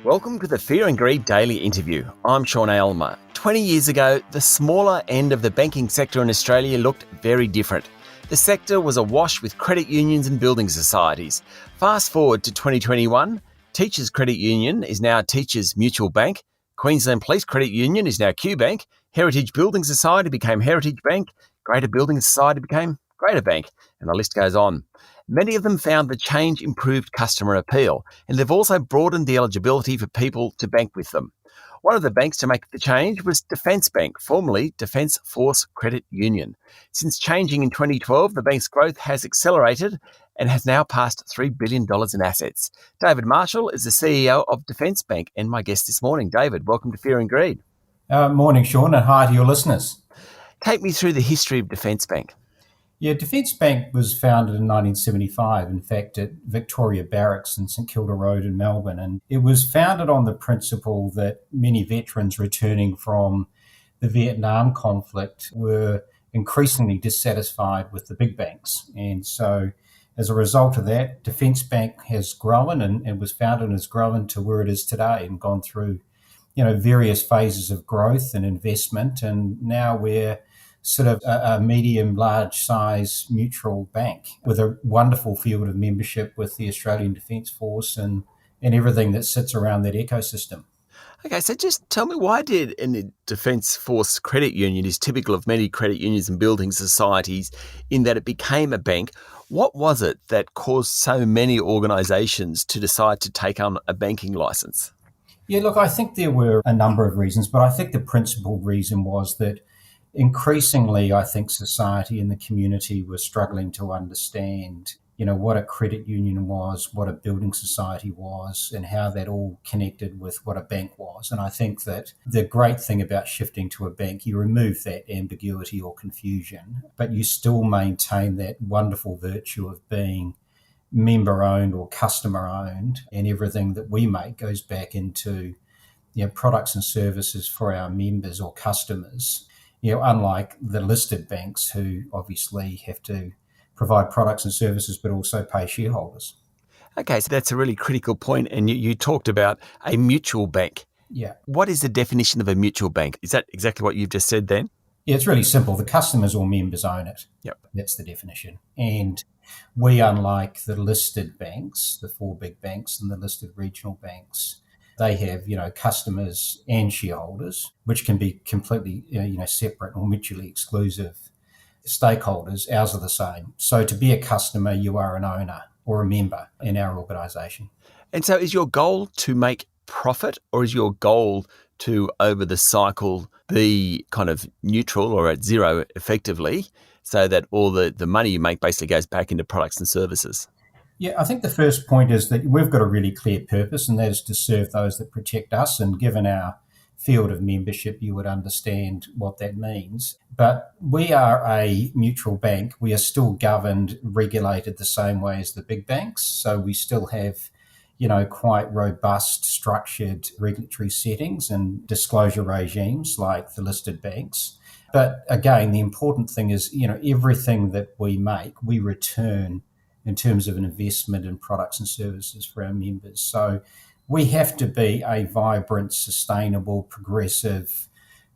Welcome to the Fear and Greed Daily Interview. I'm Sean Aylmer. 20 years ago, the smaller end of the banking sector in Australia looked very different. The sector was awash with credit unions and building societies. Fast forward to 2021, Teachers Credit Union is now Teachers Mutual Bank, Queensland Police Credit Union is now QBank, Heritage Building Society became Heritage Bank, Greater Building Society became Greater Bank, and the list goes on. Many of them found the change improved customer appeal, and they've also broadened the eligibility for people to bank with them. One of the banks to make the change was Defence Bank, formerly Defence Force Credit Union. Since changing in 2012, the bank's growth has accelerated and has now passed $3 billion in assets. David Marshall is the CEO of Defence Bank and my guest this morning. David, welcome to Fear and Greed. Morning, Sean, and hi to your listeners. Take me through the history of Defence Bank. Yeah, Defence Bank was founded in 1975, in fact, at Victoria Barracks in St Kilda Road in Melbourne. And it was founded on the principle that many veterans returning from the Vietnam conflict were increasingly dissatisfied with the big banks. And so as a result of that, Defence Bank has grown and was founded and has grown to where it is today and gone through, various phases of growth and investment. And now we're sort of a medium, large size mutual bank with a wonderful field of membership with the Australian Defence Force and everything that sits around that ecosystem. Okay, so just tell me, why did a Defence Force Credit Union is typical of many credit unions and building societies in that it became a bank. What was it that caused so many organisations to decide to take on a banking licence? Yeah, look, I think there were a number of reasons, but I think the principal reason was that increasingly, I think society and the community were struggling to understand, what a credit union was, what a building society was, and how that all connected with what a bank was. And I think that the great thing about shifting to a bank, you remove that ambiguity or confusion, but you still maintain that wonderful virtue of being member-owned or customer-owned, and everything that we make goes back into products and services for our members or customers. Unlike the listed banks who obviously have to provide products and services but also pay shareholders. Okay, so that's a really critical point. And you talked about a mutual bank. Yeah. What is the definition of a mutual bank? Is that exactly what you've just said then? Yeah, it's really simple. The customers or members own it. Yep. That's the definition. And we, unlike the listed banks, the four big banks and the listed regional banks, they have, customers and shareholders, which can be completely, separate or mutually exclusive stakeholders. Ours are the same. So to be a customer, you are an owner or a member in our organisation. And so is your goal to make profit, or is your goal to, over the cycle, be kind of neutral or at zero effectively, so that all the money you make basically goes back into products and services? Yeah, I think the first point is that we've got a really clear purpose, and that is to serve those that protect us. And given our field of membership, you would understand what that means. But we are a mutual bank. We are still governed, regulated the same way as the big banks. So we still have, quite robust, structured regulatory settings and disclosure regimes like the listed banks. But again, the important thing is, everything that we make, we return in terms of an investment in products and services for our members. So we have to be a vibrant, sustainable, progressive,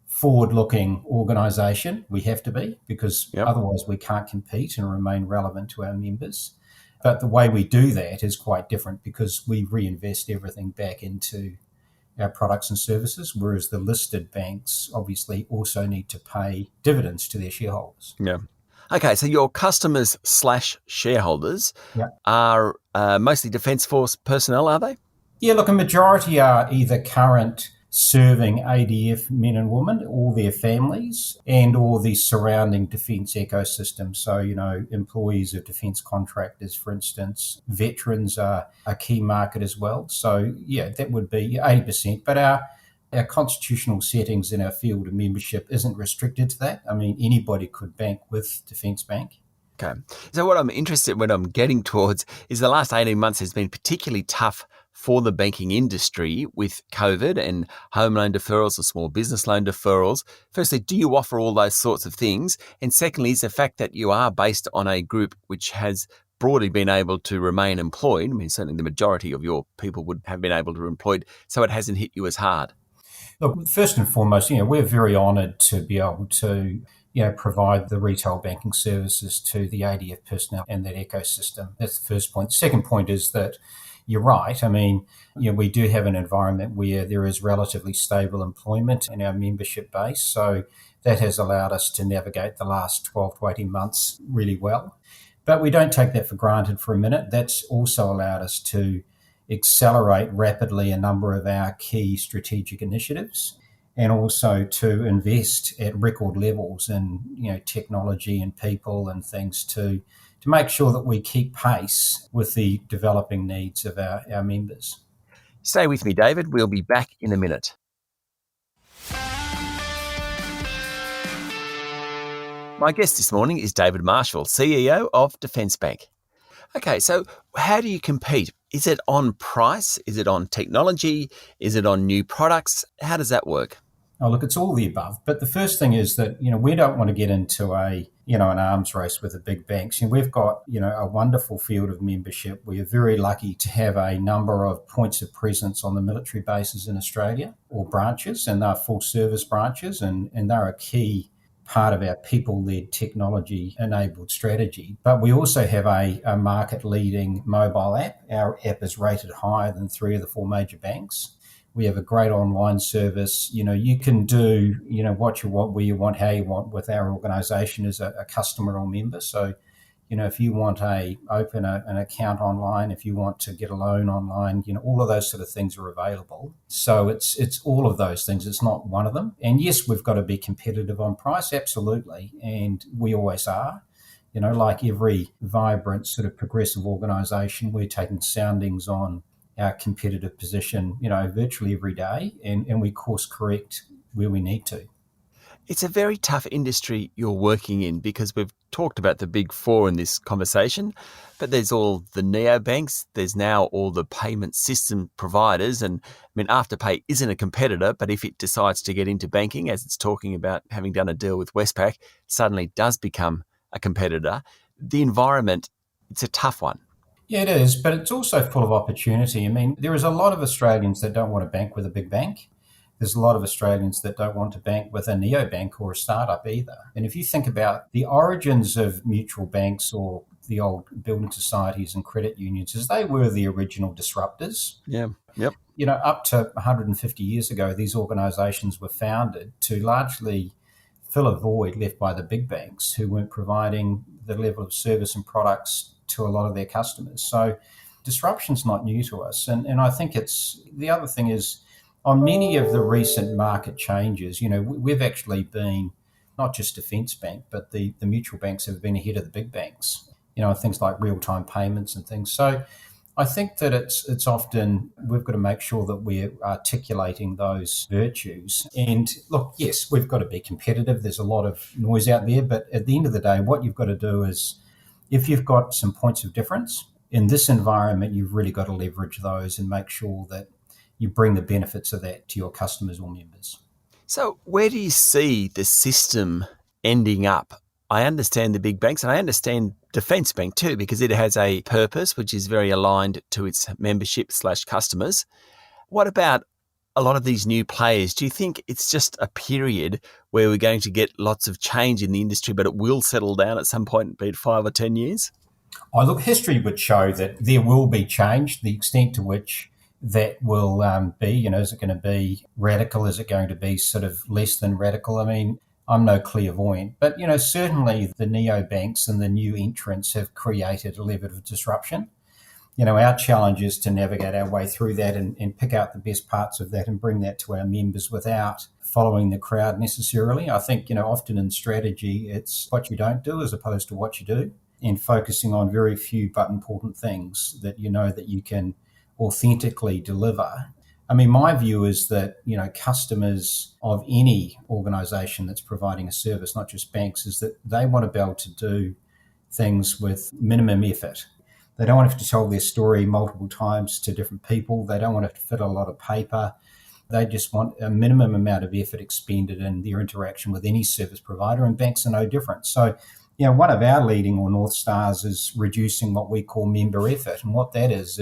forward-looking organisation. We have to be, because Otherwise we can't compete and remain relevant to our members. But the way we do that is quite different, because we reinvest everything back into our products and services, whereas the listed banks obviously also need to pay dividends to their shareholders. Yeah. Okay, so your customers / shareholders are mostly Defence Force personnel, are they? Yeah, look, a majority are either current serving ADF men and women or their families, and or the surrounding defence ecosystem. So, employees of defence contractors, for instance. Veterans are a key market as well. So, that would be 80%. But our constitutional settings in our field of membership isn't restricted to that. I mean, anybody could bank with Defence Bank. Okay. So what I'm getting towards is the last 18 months has been particularly tough for the banking industry with COVID and home loan deferrals or small business loan deferrals. Firstly, do you offer all those sorts of things? And secondly, is the fact that you are based on a group which has broadly been able to remain employed. I mean, certainly the majority of your people would have been able to be employed, so it hasn't hit you as hard. Look, first and foremost, we're very honoured to be able to, provide the retail banking services to the ADF personnel and that ecosystem. That's the first point. The second point is that you're right. I mean, we do have an environment where there is relatively stable employment in our membership base. So that has allowed us to navigate the last 12 to 18 months really well. But we don't take that for granted for a minute. That's also allowed us to accelerate rapidly a number of our key strategic initiatives, and also to invest at record levels in technology and people and things to make sure that we keep pace with the developing needs of our members. Stay with me, David. We'll be back in a minute. My guest this morning is David Marshall, CEO of Defence Bank. Okay, so how do you compete? Is it on price? Is it on technology? Is it on new products? How does that work? Oh, look, it's all the above. But the first thing is that, we don't want to get into an arms race with the big banks. We've got, a wonderful field of membership. We are very lucky to have a number of points of presence on the military bases in Australia, or branches, and they're full service branches, and they're a key part of our people-led technology-enabled strategy. But we also have a market-leading mobile app. Our app is rated higher than 3 of the 4 major banks. We have a great online service. You can do, what you want, where you want, how you want with our organisation as a customer or member. So, if you want to open an account online, if you want to get a loan online, all of those sort of things are available. So it's all of those things. It's not one of them. And yes, we've got to be competitive on price, absolutely. And we always are. Like every vibrant sort of progressive organisation, we're taking soundings on our competitive position, virtually every day. And we course correct where we need to. It's a very tough industry you're working in, because we've talked about the big 4 in this conversation, but there's all the neobanks, there's now all the payment system providers. And I mean, Afterpay isn't a competitor, but if it decides to get into banking, as it's talking about having done a deal with Westpac, suddenly does become a competitor. The environment, it's a tough one. Yeah, it is, but it's also full of opportunity. I mean, there is a lot of Australians that don't want to bank with a big bank. There's a lot of Australians that don't want to bank with a neobank or a startup either. And if you think about the origins of mutual banks or the old building societies and credit unions, is they were the original disruptors. Yeah. Yep. Up to 150 years ago, these organisations were founded to largely fill a void left by the big banks, who weren't providing the level of service and products to a lot of their customers. So disruption's not new to us. And I think the other thing is, on many of the recent market changes, we've actually been, not just Defence Bank, but the mutual banks have been ahead of the big banks, things like real-time payments and things. So I think that it's often, we've got to make sure that we're articulating those virtues. And look, yes, we've got to be competitive. There's a lot of noise out there, but at the end of the day, what you've got to do is, if you've got some points of difference in this environment, you've really got to leverage those and make sure that you bring the benefits of that to your customers or members. So where do you see the system ending up? I understand the big banks, and I understand Defence Bank too, because it has a purpose which is very aligned to its membership/customers. What about a lot of these new players? Do you think it's just a period where we're going to get lots of change in the industry, but it will settle down at some point, be it 5 or 10 years? Oh, look, history would show that there will be change. The extent to which that will be, is it going to be radical? Is it going to be sort of less than radical? I mean, I'm no clairvoyant, but, certainly the neobanks and the new entrants have created a level of disruption. Our challenge is to navigate our way through that and pick out the best parts of that and bring that to our members without following the crowd necessarily. I think, often in strategy, it's what you don't do as opposed to what you do, and focusing on very few but important things that that you can authentically deliver. I mean, my view is that, customers of any organisation that's providing a service, not just banks, is that they want to be able to do things with minimum effort. They don't want to have to tell their story multiple times to different people. They don't want to have to fill a lot of paper. They just want a minimum amount of effort expended in their interaction with any service provider, and banks are no different. So One of our leading or North Stars is reducing what we call member effort. And what that is,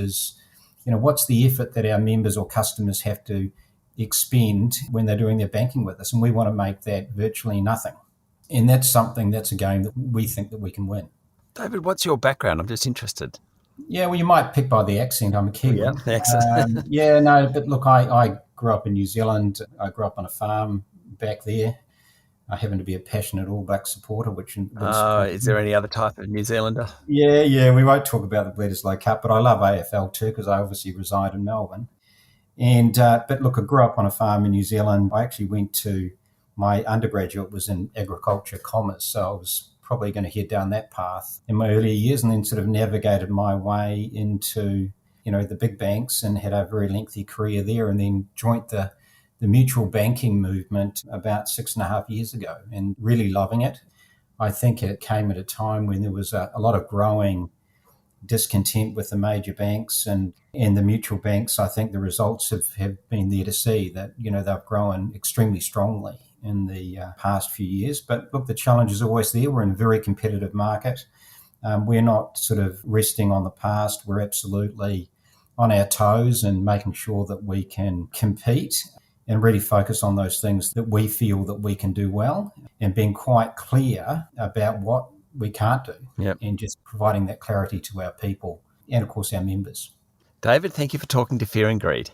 what's the effort that our members or customers have to expend when they're doing their banking with us? And we want to make that virtually nothing. And that's a game that we think that we can win. David, what's your background? I'm just interested. Yeah, well, you might pick by the accent. I'm a Kiwi. Yeah, excellent. But look, I grew up in New Zealand. I grew up on a farm back there. I happen to be a passionate All Black supporter, which... is there any other type of New Zealander? Yeah, we won't talk about the Bledisloe Cup, but I love AFL too because I obviously reside in Melbourne. But look, I grew up on a farm in New Zealand. I actually went to... My undergraduate was in agriculture commerce, so I was probably going to head down that path in my earlier years, and then sort of navigated my way into, the big banks and had a very lengthy career there, and then joined the mutual banking movement about 6.5 years ago and really loving it. I think it came at a time when there was a lot of growing discontent with the major banks and the mutual banks. I think the results have been there to see that, they've grown extremely strongly in the past few years. But look, the challenge is always there. We're in a very competitive market. We're not sort of resting on the past. We're absolutely on our toes and making sure that we can compete and really focus on those things that we feel that we can do well, and being quite clear about what we can't do. Yep. And just providing that clarity to our people and, of course, our members. David, thank you for talking to Fear and Greed.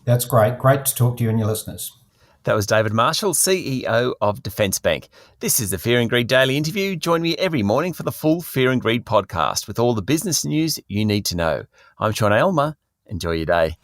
That's great. Great to talk to you and your listeners. That was David Marshall, CEO of Defence Bank. This is the Fear and Greed Daily Interview. Join me every morning for the full Fear and Greed podcast with all the business news you need to know. I'm Sean Aylmer. Enjoy your day.